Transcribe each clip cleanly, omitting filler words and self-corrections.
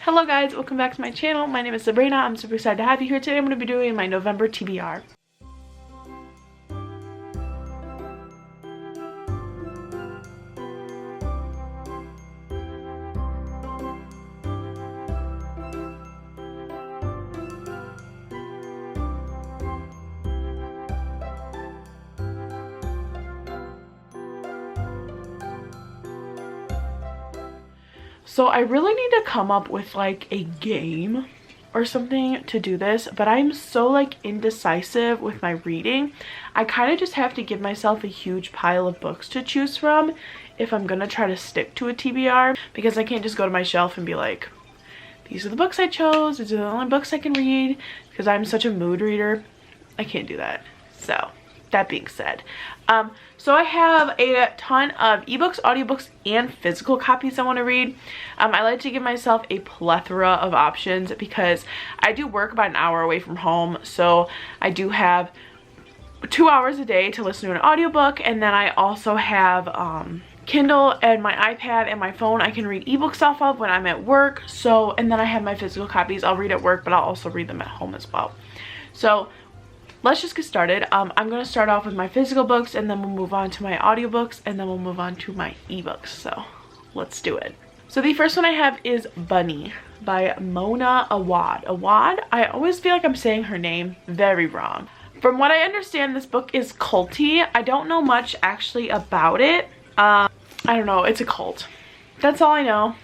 Hello guys, welcome back to my channel. My name is Sabrina. I'm super excited to have you here today. I'm going to be doing my November TBR. So I really need to come up with like a game or something to do this, but I'm so like indecisive with my reading. I kind of just have to give myself a huge pile of books to choose from if I'm gonna try to stick to a TBR, because I can't just go to my shelf and be like, these are the books I chose, these are the only books I can read, because I'm such a mood reader. I can't do that. So that being said, so I have a ton of ebooks, audiobooks, and physical copies I want to read. I like to give myself a plethora of options because I do work about an hour away from home, so I do have 2 hours a day to listen to an audiobook, and then I also have Kindle and my iPad and my phone I can read ebooks off of when I'm at work. So, and then I have my physical copies I'll read at work, but I'll also read them at home as well. So let's just get started. I'm going to start off with my physical books, and then we'll move on to my audiobooks, and then we'll move on to my ebooks. So let's do it. So the first one I have is Bunny by Mona Awad. Awad? I always feel like I'm saying her name very wrong. From what I understand, this book is culty. I don't know much actually about it. I don't know. It's a cult. That's all I know.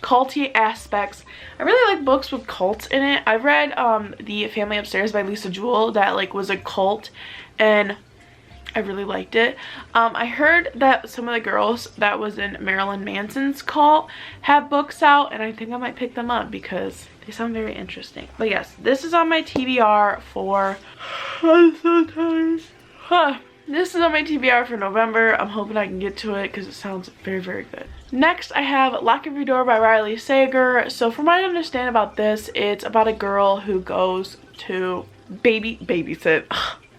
Culty aspects. I really like books with cults in it. I read The Family Upstairs by Lisa Jewell that like was a cult, and I really liked it. I heard that some of the girls that was in Marilyn Manson's cult have books out, and I think I might pick them up because they sound very interesting. But yes, this is on my TBR for I'm so tired. This is on my TBR for November. I'm hoping I can get to it because it sounds very, very good. Next, I have Lock Every Door by Riley Sager. So from what I understand about this, it's about a girl who goes to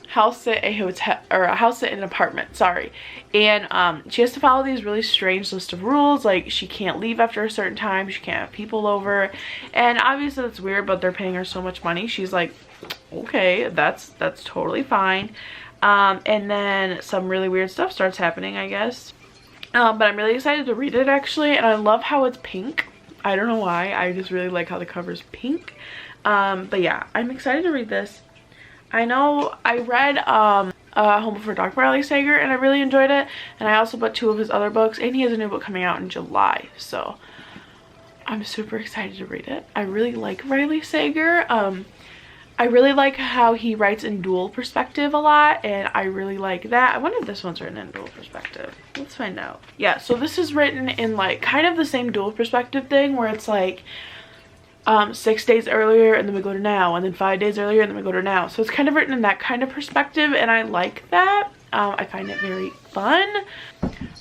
house sit a hotel, or a house sit in an apartment, sorry. And she has to follow these really strange list of rules, like she can't leave after a certain time, she can't have people over. And obviously that's weird, but they're paying her so much money. She's like, okay, that's totally fine. And then some really weird stuff starts happening, I guess. But I'm really excited to read it actually, and I love how it's pink. I don't know why, I just really like how the cover's pink. But yeah, I'm excited to read this. I know I read Home Before Dark by Riley Sager, and I really enjoyed it. And I also bought 2 of his other books, and he has a new book coming out in July. So I'm super excited to read it. I really like Riley Sager. I really like how he writes in dual perspective a lot, and I really like that. I wonder if this one's written in dual perspective. Let's find out. Yeah, so this is written in like kind of the same dual perspective thing where it's like 6 days earlier and then we go to now, and then 5 days earlier and then we go to now. So it's kind of written in that kind of perspective, and I like that. I find it very fun.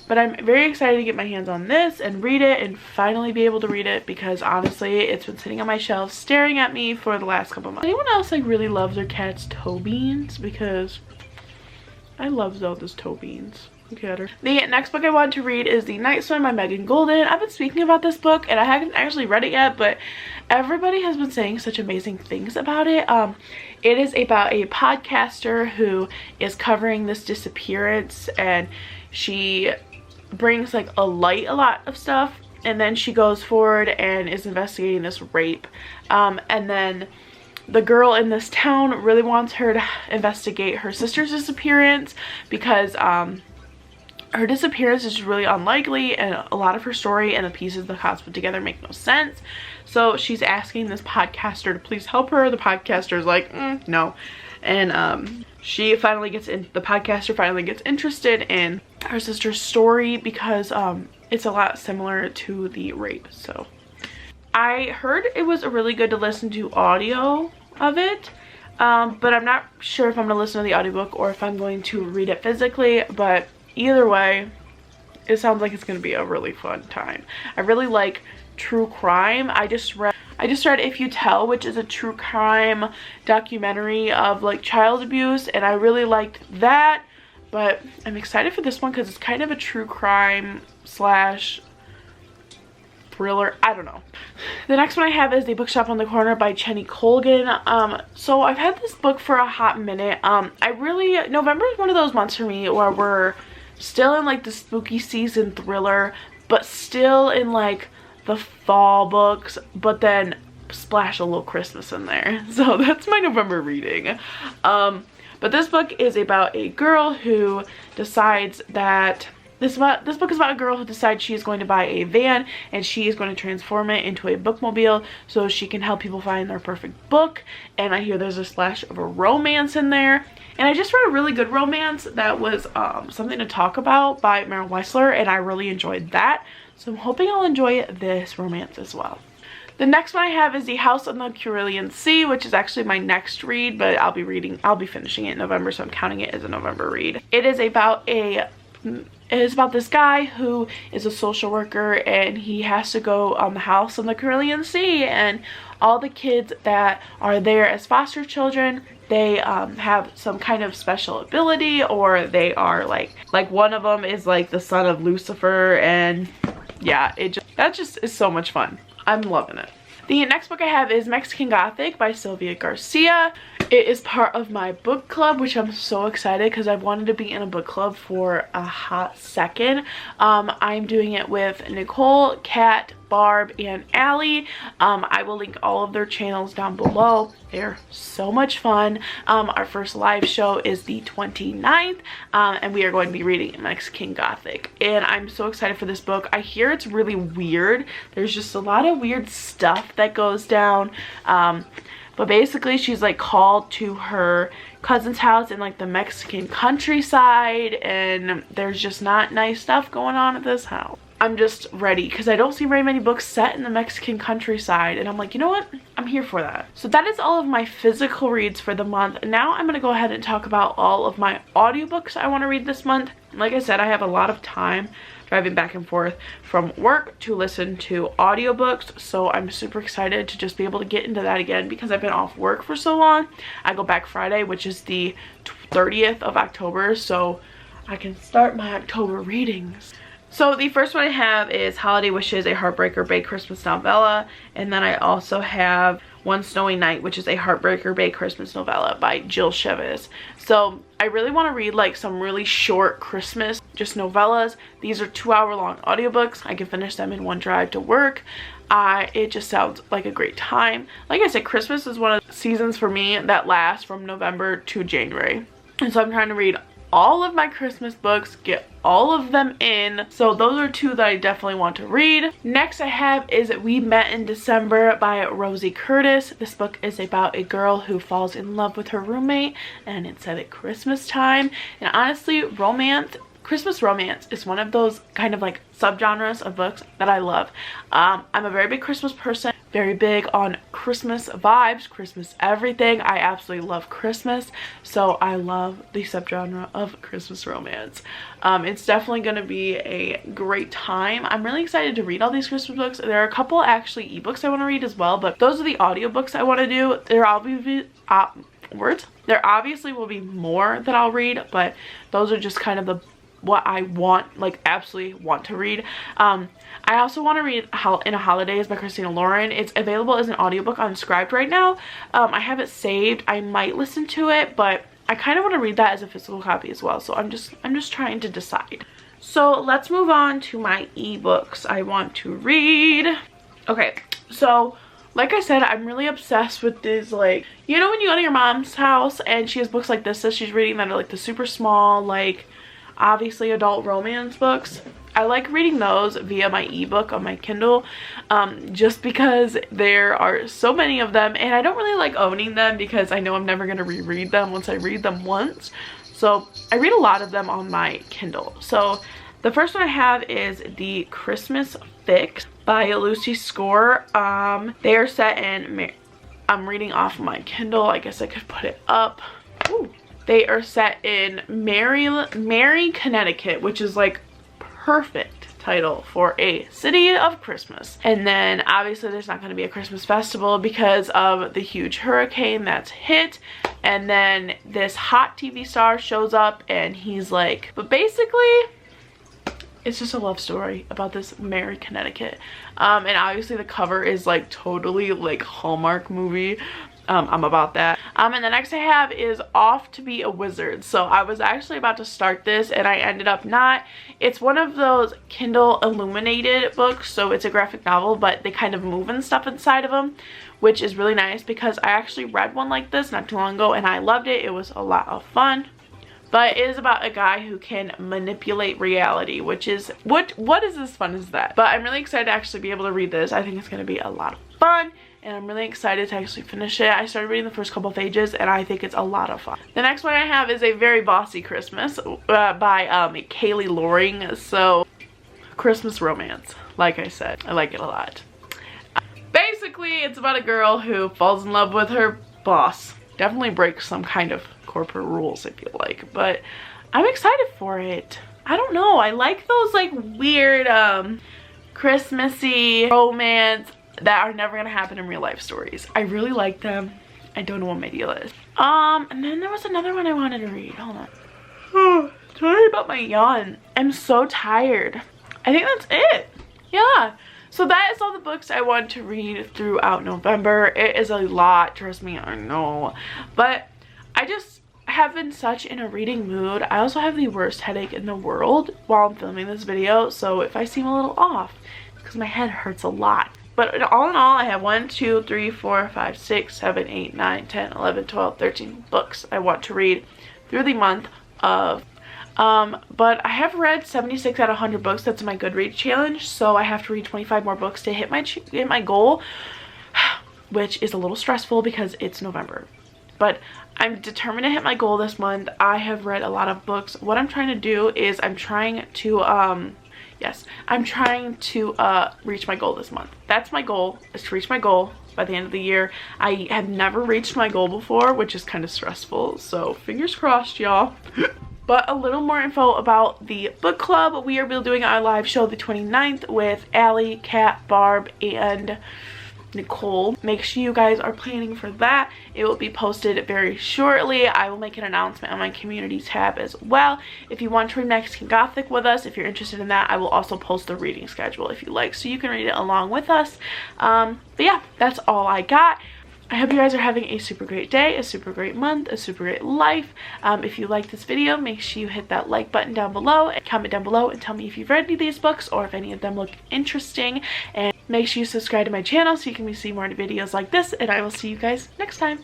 But I'm very excited to get my hands on this and read it and finally be able to read it, because honestly it's been sitting on my shelf staring at me for the last couple months. Anyone else like really loves their cat's toe beans? Because I love Zelda's toe beans. Look at her. The next book I want to read is The Night Swim by Megan Golden. I've been speaking about this book and I haven't actually read it yet, but everybody has been saying such amazing things about it. It is about a podcaster who is covering this disappearance, and she brings like a lot of stuff, and then she goes forward and is investigating this rape, and then the girl in this town really wants her to investigate her sister's disappearance because her disappearance is really unlikely, and a lot of her story and the pieces the cops put together make no sense. So she's asking this podcaster to please help her. The podcaster's like, no. And the podcaster finally gets interested in her sister's story because it's a lot similar to the rape. So I heard it was really good to listen to audio of it, but I'm not sure if I'm going to listen to the audiobook or if I'm going to read it physically. But either way, it sounds like it's going to be a really fun time. I really like true crime. I just read If You Tell, which is a true crime documentary of like child abuse, and I really liked that. But I'm excited for this one because it's kind of a true crime slash thriller. I don't know. The next one I have is The Bookshop on the Corner by Chenny Colgan. So I've had this book for a hot minute. November is one of those months for me where we're still in like the spooky season thriller, but still in like the fall books, but then splash a little Christmas in there. So that's my November reading. But this book is about a girl who decides that this book is about a girl who decides she is going to buy a van and she is going to transform it into a bookmobile so she can help people find their perfect book. And I hear there's a splash of a romance in there. And I just read a really good romance that was Something to Talk About by Mary Weissler, and I really enjoyed that. So I'm hoping I'll enjoy this romance as well. The next one I have is The House on the Cerulean Sea, which is actually my next read, but I'll be finishing it in November, so I'm counting it as a November read. It is about this guy who is a social worker, and he has to go on the house on the Cerulean Sea, and all the kids that are there as foster children, they have some kind of special ability, or they are like one of them is like the son of Lucifer, and yeah, that just is so much fun. I'm loving it. The next book I have is Mexican Gothic by Sylvia Garcia. It is part of my book club, which I'm so excited because I've wanted to be in a book club for a hot second. I'm doing it with Nicole, Kat, Barb, and Allie. I will link all of their channels down below. They're so much fun. Our first live show is the 29th, and we are going to be reading Mexican Gothic. And I'm so excited for this book. I hear it's really weird. There's just a lot of weird stuff that goes down. But basically she's like called to her cousin's house in like the Mexican countryside, and there's just not nice stuff going on at this house. I'm just ready because I don't see very many books set in the Mexican countryside, and I'm like, you know what? I'm here for that. So that is all of my physical reads for the month. Now I'm going to go ahead and talk about all of my audiobooks I want to read this month. Like I said, I have a lot of time driving back and forth from work to listen to audiobooks, so I'm super excited to just be able to get into that again because I've been off work for so long. I go back Friday, which is the 30th of October, so I can start my October readings. So the first one I have is Holiday Wishes, a Heartbreaker Bay Christmas novella, and then I also have One Snowy Night, which is a Heartbreaker Bay Christmas novella by Jill Chevis. So I really want to read like some really short Christmas just novellas. These are 2-hour-long audiobooks. I can finish them in one drive to work. It just sounds like a great time. Like I said, Christmas is one of the seasons for me that lasts from November to January, and so I'm trying to read all of my Christmas books, get all of them in. So those are two that I definitely want to read. Next I have is We Met in December by Rosie Curtis. This book is about a girl who falls in love with her roommate, and it's at Christmas time. And honestly, Christmas romance is one of those kind of like subgenres of books that I love. I'm a very big Christmas person, very big on Christmas vibes, Christmas everything. I absolutely love Christmas, so I love the subgenre of Christmas romance. It's definitely going to be a great time. I'm really excited to read all these Christmas books. There are a couple actually ebooks I want to read as well, but those are the audiobooks I want to do. There obviously will be more that I'll read, but those are just kind of what I want, like absolutely want to read. I also want to read In a Holidays by Christina Lauren. It's available as an audiobook on Scribd right now. I have it saved. I might listen to it, but I kind of want to read that as a physical copy as well. So I'm just trying to decide. So let's move on to my ebooks I want to read. Okay, so like I said, I'm really obsessed with these, like, you know when you go to your mom's house and she has books like this that she's reading that are like the super small, like obviously adult romance books. I like reading those via my ebook on my Kindle, just because there are so many of them, and I don't really like owning them because I know I'm never going to reread them once I read them once. So I read a lot of them on my Kindle. So the first one I have is The Christmas Fix by Lucy Score. They are set in, I'm reading off my Kindle, I guess I could put it up. Ooh. They are set in Mary, Connecticut, which is like perfect title for a city of Christmas. And then obviously there's not going to be a Christmas festival because of the huge hurricane that's hit. And then this hot TV star shows up and he's like, but basically it's just a love story about this Mary, Connecticut. And obviously the cover is like totally like Hallmark movie. I'm about that. And the next I have is Off to Be a Wizard. So I was actually about to start this and I ended up not. It's one of those Kindle illuminated books, so it's a graphic novel, but they kind of move and stuff inside of them, which is really nice because I actually read one like this not too long ago and I loved it. It was a lot of fun. But it is about a guy who can manipulate reality, which is, what is as fun as that? But I'm really excited to actually be able to read this. I think it's going to be a lot of fun, and I'm really excited to actually finish it. I started reading the first couple pages, and I think it's a lot of fun. The next one I have is A Very Bossy Christmas by Kaylee Loring. So, Christmas romance, like I said. I like it a lot. Basically, it's about a girl who falls in love with her boss. Definitely breaks some kind of corporate rules, I feel like, but I'm excited for it. I don't know, I like those like weird Christmassy romance that are never gonna happen in real life stories. I really like them. I don't know what my deal is. And then there was another one I wanted to read. Hold on. Oh, sorry about my yawn. I'm so tired. I think that's it. Yeah. So that is all the books I want to read throughout November. It is a lot, trust me, I know. But I just have been such in a reading mood. I also have the worst headache in the world while I'm filming this video. So if I seem a little off, it's because my head hurts a lot. But all in all, I have 1, 2, 3, 4, 5, 6, 7, 8, 9, 10, 11, 12, 13 books I want to read through the month of but I have read 76 out of 100 books. That's my Goodreads challenge, so I have to read 25 more books to hit my goal, which is a little stressful because it's November. But I'm determined to hit my goal this month. I have read a lot of books. What I'm trying to do is I'm trying to reach my goal this month. That's my goal, is to reach my goal by the end of the year. I have never reached my goal before, which is kind of stressful, so fingers crossed, y'all. But a little more info about the book club. We are doing our live show the 29th with Allie, Kat, Barb, and Nicole. Make sure you guys are planning for that. It will be posted very shortly. I will make an announcement on my community tab as well. If you want to read Mexican Gothic with us, if you're interested in that, I will also post the reading schedule if you like, so you can read it along with us. But yeah, that's all I got. I hope you guys are having a super great day, a super great month, a super great life. If you like this video, make sure you hit that like button down below and comment down below and tell me if you've read any of these books or if any of them look interesting. And make sure you subscribe to my channel so you can see more videos like this, and I will see you guys next time.